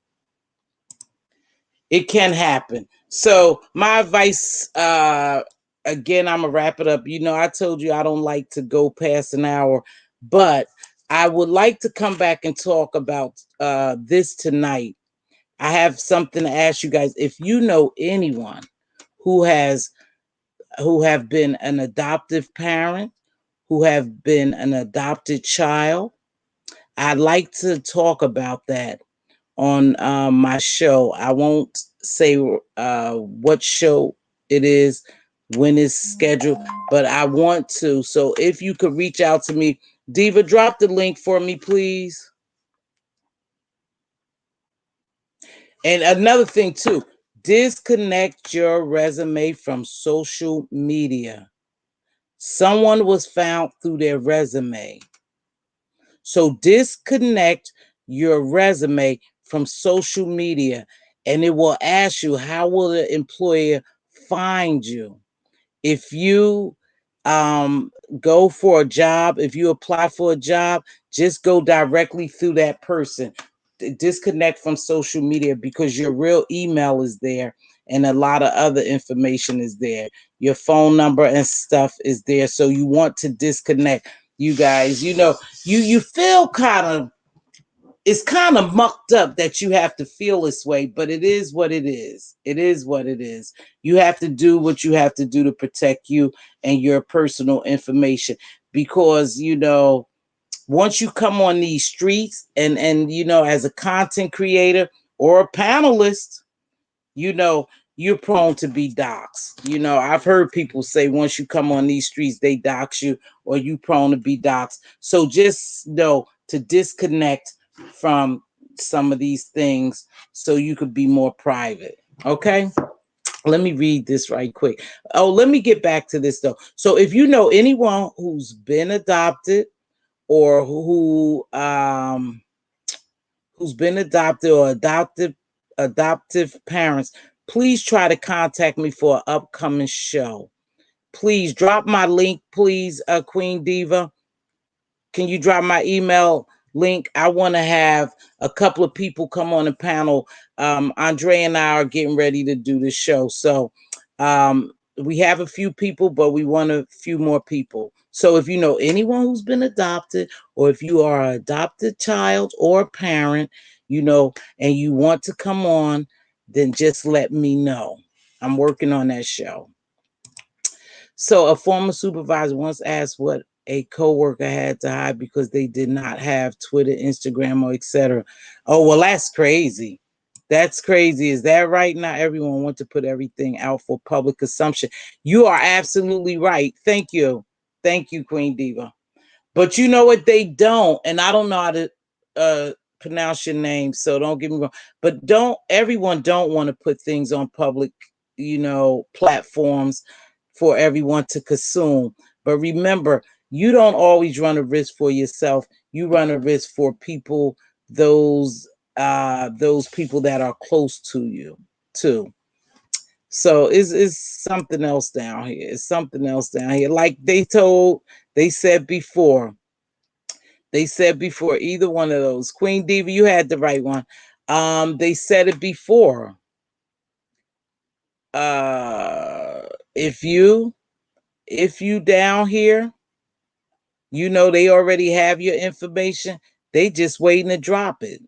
It can happen. So my advice, again, I'm gonna wrap it up. I told you I don't like to go past an hour, but I would like to come back and talk about this tonight. I have something to ask you guys. If you know anyone who have been an adoptive parent, who have been an adopted child, I'd like to talk about that on my show. I won't say what show it is, when it's scheduled, but I want to. So if you could reach out to me, Diva, drop the link for me, please. And another thing too, disconnect your resume from social media. Someone was found through their resume. So disconnect your resume from social media, and it will ask you, how will the employer find you? If you Go for a job. If you apply for a job, just go directly through that person. Disconnect from social media, because your real email is there and a lot of other information is there. Your phone number and stuff is there. So you want to disconnect. You guys, you feel it's kind of mucked up that you have to feel this way, but it is what it is. It is what it is. You have to do what you have to do to protect you and your personal information, because once you come on these streets and as a content creator or a panelist, you're prone to be doxxed. I've heard people say once you come on these streets, they dox you, or you prone to be doxxed. So just know to disconnect from some of these things so you could be more private. Okay? Let me read this right quick. Oh, let me get back to this though. So if you know anyone who's been adopted, or who's been adopted, or adoptive parents, please try to contact me for an upcoming show. Please drop my link, please, Queen Diva. Can you drop my email link? I want to have a couple of people come on the panel. Andre and I are getting ready to do this show. So we have a few people, but we want a few more people. So if you know anyone who's been adopted, or if you are an adopted child or parent, and you want to come on, then just let me know. I'm working on that show. So a former supervisor once asked what a coworker had to hide because they did not have Twitter, Instagram, or etc. Oh, well, that's crazy. That's crazy. Is that right? Not everyone wants to put everything out for public consumption. You are absolutely right. Thank you. Thank you, Queen Diva. But you know what? They don't. And I don't know how to pronounce your name, so don't get me wrong. But everyone don't want to put things on public, platforms for everyone to consume. But remember, you don't always run a risk for yourself. You run a risk for people, those people that are close to you too. So it's something else down here. It's something else down here. Like they said before. They said before, either one of those. Queen Diva, you had the right one. They said it before. If you down here, they already have your information. They just waiting to drop it.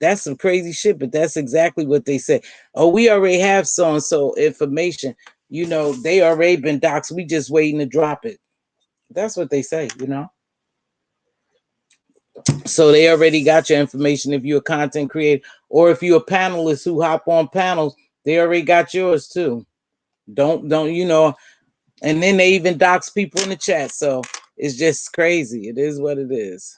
That's some crazy shit, but that's exactly what they say. Oh, we already have so-and-so information. They already been doxxed. We just waiting to drop it. That's what they say, So they already got your information. If you're a content creator, or if you're a panelist who hop on panels, they already got yours too. Don't and then they even dox people in the chat. So it's just crazy. It is what it is.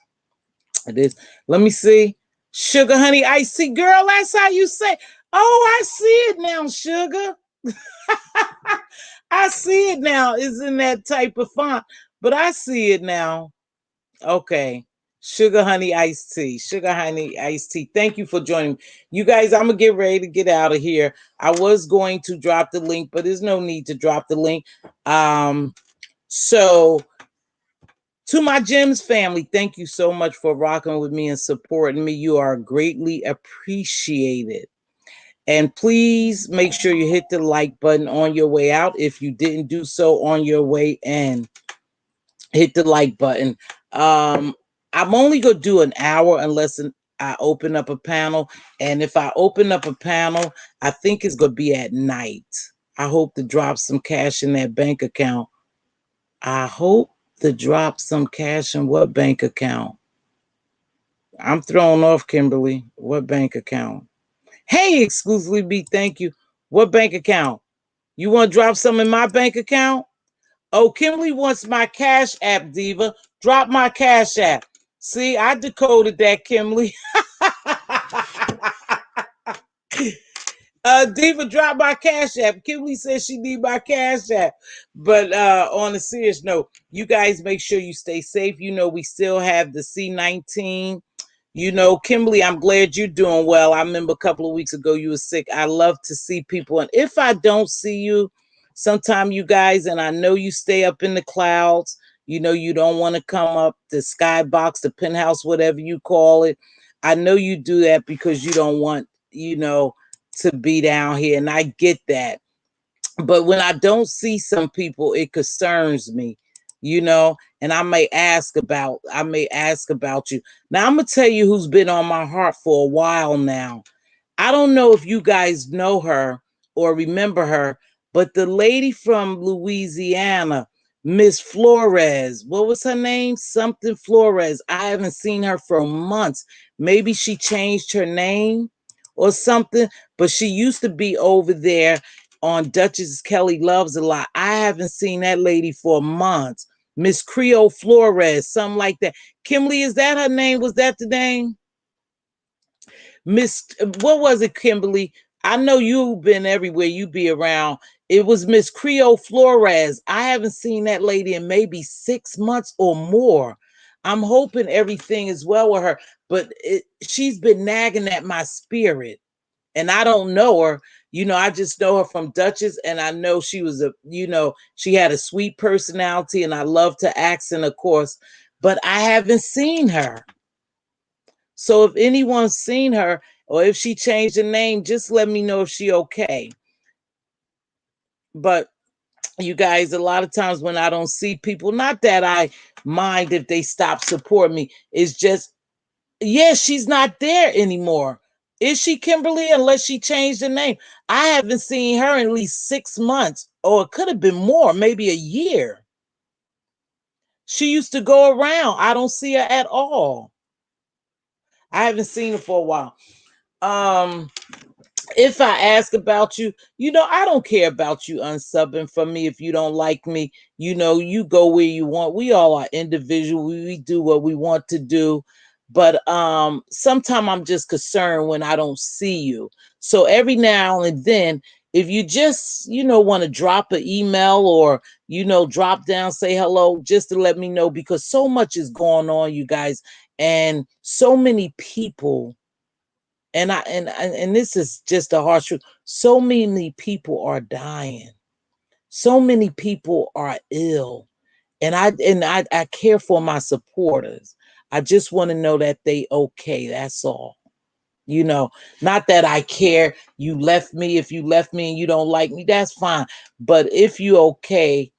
It is. Let me see. Sugar Honey Icy Girl, that's how you say. Oh, I see it now, Sugar. I see it now. It's in that type of font, but I see it now. Okay. Sugar Honey Iced Tea. Sugar Honey Iced Tea. Thank you for joining me. You guys, I'm going to get ready to get out of here. I was going to drop the link, but there's no need to drop the link. So to my Gems family, thank you so much for rocking with me and supporting me. You are greatly appreciated. And please make sure you hit the like button on your way out. If you didn't do so on your way in, hit the like button. I'm only going to do an hour unless I open up a panel. And if I open up a panel, I think it's going to be at night. I hope to drop some cash in that bank account. I hope to drop some cash in what bank account? I'm thrown off, Kimberly. What bank account? Hey, exclusively B, thank you. What bank account? You want to drop some in my bank account? Oh, Kimberly wants my Cash App, Diva. Drop my Cash App. See, I decoded that, Kimberly. Diva, drop my Cash App. Kimberly says she need my Cash App. But on a serious note, you guys make sure you stay safe. We still have the C-19. Kimberly, I'm glad you're doing well. I remember a couple of weeks ago you were sick. I love to see people. And if I don't see you, sometimes you guys, and I know you stay up in the clouds, you know, you don't want to come up the skybox, the penthouse, whatever you call it. I know you do that because you don't want, you know, to be down here. And I get that. But when I don't see some people, it concerns me, you know, and I may ask about you. Now I'm gonna tell you who's been on my heart for a while now. I don't know if you guys know her or remember her, but the lady from Louisiana, Miss Flores, what was her name? Something Flores. I haven't seen her for months. Maybe she changed her name or something, but she used to be over there on Duchess Kelly Loves a Lot. I haven't seen that lady for months. Miss Creole Flores, something like that. Kimberly, is that her name? Was that the name? Miss, what was it, Kimberly? I know you've been everywhere. You be around. It was Miss Creole Flores. I haven't seen that lady in maybe 6 months or more. I'm hoping everything is well with her, but she's been nagging at my spirit, and I don't know her. You know, I just know her from Duchess, and I know she was you know, she had a sweet personality, and I love to accent, of course, but I haven't seen her. So if anyone's seen her or if she changed her name, just let me know if she okay. But you guys, a lot of times when I don't see people, not that I mind if they stop supporting me, it's just, yeah, she's not there anymore. Is she, Kimberly? Unless she changed her name. I haven't seen her in at least 6 months, or it could have been more, maybe a year. She used to go around. I don't see her at all. I haven't seen her for a while. Um, if I ask about you, you know, I don't care about you unsubbing from me. If you don't like me, you know, you go where you want. We all are individual. We do what we want to do. But sometimes I'm just concerned when I don't see you. So every now and then, if you just, you know, want to drop an email or, you know, drop down, say hello, just to let me know, because so much is going on, you guys, and so many people, and this is just a harsh truth. So many people are dying. So many people are ill. And I care for my supporters. I just want to know that they okay. That's all. You know, not that I care. You left me. If you left me and you don't like me, that's fine. But if you okay,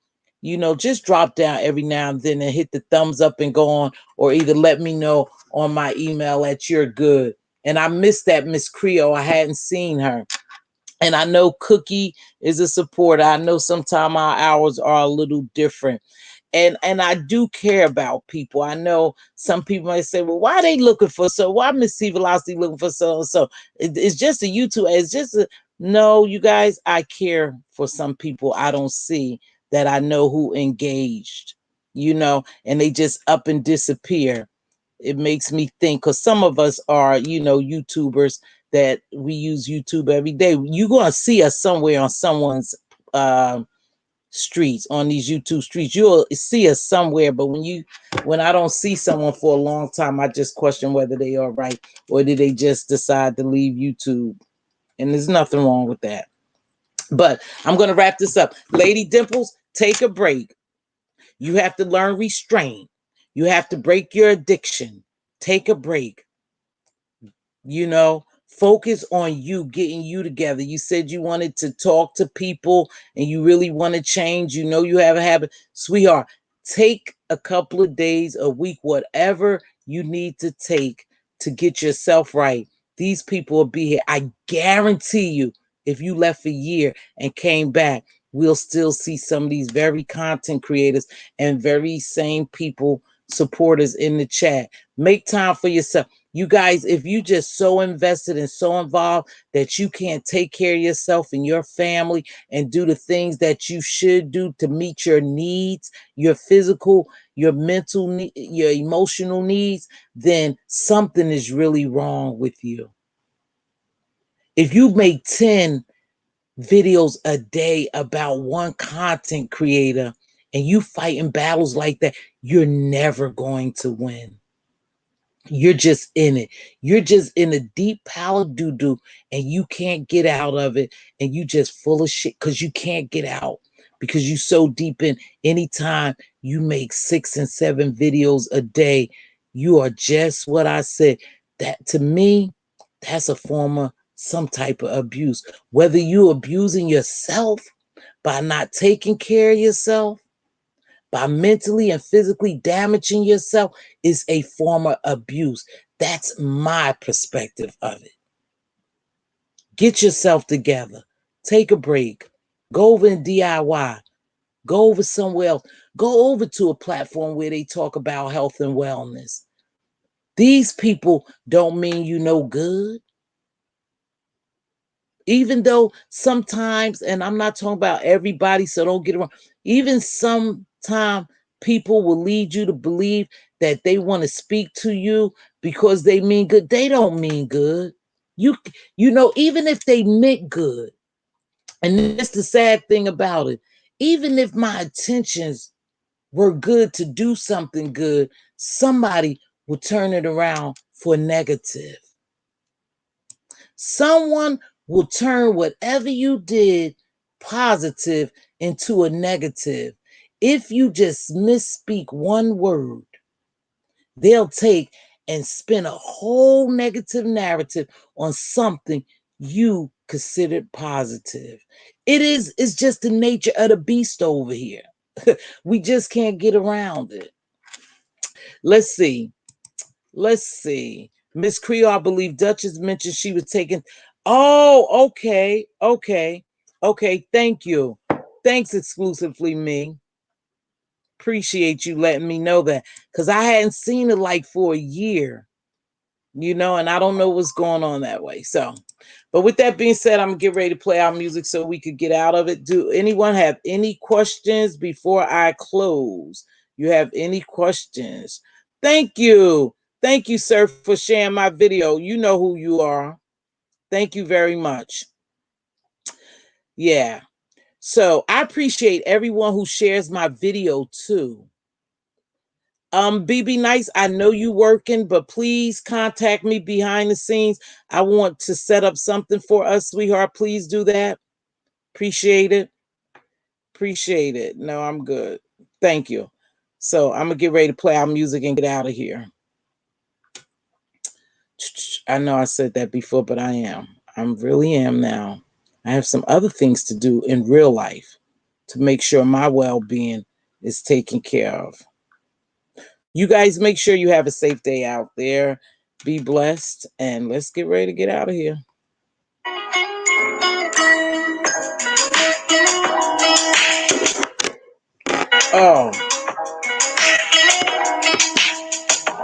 you know, just drop down every now and then and hit the thumbs up and go on, or either let me know on my email that you're good. And I missed that Miss Creole. I hadn't seen her. And I know Cookie is a supporter. I know sometimes our hours are a little different. And I do care about people. I know some people might say, well, why are they looking for so? Why Mz.Teavalocity looking for so and so? It's just a YouTube. It's just a no, you guys. I care for some people I don't see that I know who engaged, you know, and they just up and disappear. It makes me think, because some of us are, you know, YouTubers that we use YouTube every day. You're gonna see us somewhere on someone's streets, on these YouTube streets. You'll see us somewhere, but when I don't see someone for a long time, I just question whether they are right, or did they just decide to leave YouTube. And there's nothing wrong with that. But I'm gonna wrap this up. Lady Dimples, take a break. You have to learn restraint. You have to break your addiction. Take a break. You know, focus on you, getting you together. You said you wanted to talk to people and you really want to change. You know, you have a habit. Sweetheart, take a couple of days, a week, whatever you need to take to get yourself right. These people will be here. I guarantee you, if you left a year and came back, we'll still see some of these very content creators and very same people, supporters in the chat. Make time for yourself. You guys, if you just so invested and so involved that you can't take care of yourself and your family and do the things that you should do to meet your needs, your physical, your mental, your emotional needs, then something is really wrong with you. If you make 10 videos a day about one content creator and you fighting battles like that, you're never going to win. You're just in it. You're just in a deep pile of doo-doo and you can't get out of it. And you just full of shit because you can't get out because you so deep in. Anytime you make 6 and 7 videos a day, you are just what I said. That to me, that's a form of some type of abuse. Whether you abusing yourself by not taking care of yourself, by mentally and physically damaging yourself, is a form of abuse. That's my perspective of it. Get yourself together. Take a break. Go over and DIY. Go over somewhere else. Go over to a platform where they talk about health and wellness. These people don't mean you no good. Even though sometimes, and I'm not talking about everybody, so don't get it wrong, even sometimes people will lead you to believe that they want to speak to you because they mean good. They don't mean good. You know, even if they meant good, and that's the sad thing about it, even if my intentions were good to do something good, somebody will turn it around for negative. Someone will turn whatever you did positive into a negative. If you just misspeak one word, they'll take and spin a whole negative narrative on something you considered positive. It's just the nature of the beast over here. We just can't get around it. Let's see. Miss Creole, I believe Duchess mentioned she was taking. Oh, okay. Thank you. Thanks exclusively me. Appreciate you letting me know that because I hadn't seen it like for a year, you know, and I don't know what's going on that way. So, but with that being said, I'm gonna get ready to play our music so we could get out of it. Do anyone have any questions before I close? You have any questions? Thank you. Thank you, sir, for sharing my video. You know who you are. Thank you very much. Yeah. So I appreciate everyone who shares my video too. BB Nice, I know you working, but please contact me behind the scenes. I want to set up something for us, sweetheart. Please do that. Appreciate it. Appreciate it. No, I'm good. Thank you. So I'm gonna get ready to play our music and get out of here. I know I said that before, but I really am now. I have some other things to do in real life to make sure my well-being is taken care of. You guys make sure you have a safe day out there. Be blessed, and let's get ready to get out of here. Oh.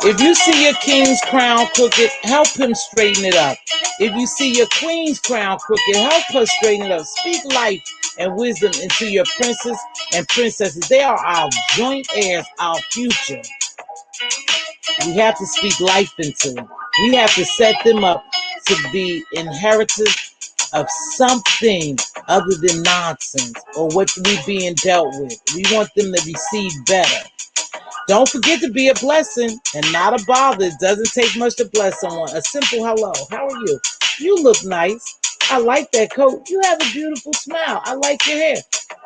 If you see your king's crown crooked, help him straighten it up. If you see your queen's crown crooked, help her straighten it up. Speak life and wisdom into your princes and princesses. They are our joint heirs, our future. We have to speak life into them. We have to set them up to be inheritors of something other than nonsense or what we're being dealt with. We want them to receive better. Don't forget to be a blessing and not a bother. It doesn't take much to bless someone. A simple hello. How are you? You look nice. I like that coat. You have a beautiful smile. I like your hair.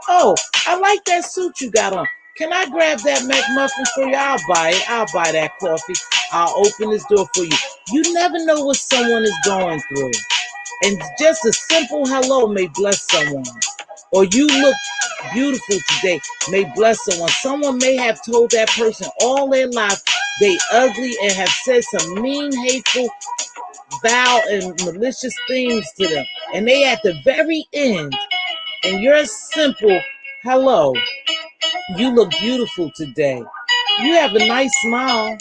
Oh, I like that suit you got on. Can I grab that McMuffin for you? I'll buy it. I'll buy that coffee. I'll open this door for you. You never know what someone is going through. And just a simple hello may bless someone. Or you look beautiful today may bless someone. Someone may have told that person all their life they ugly and have said some mean, hateful, foul, and malicious things to them. And they at the very end, and your simple hello, you look beautiful today. You have a nice smile.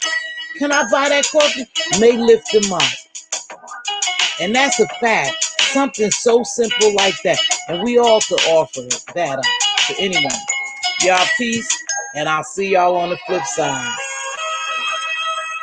Can I buy that coffee? May lift them up. And that's a fact. Something so simple like that. And we all could offer that up to anyone. Y'all peace, and I'll see y'all on the flip side.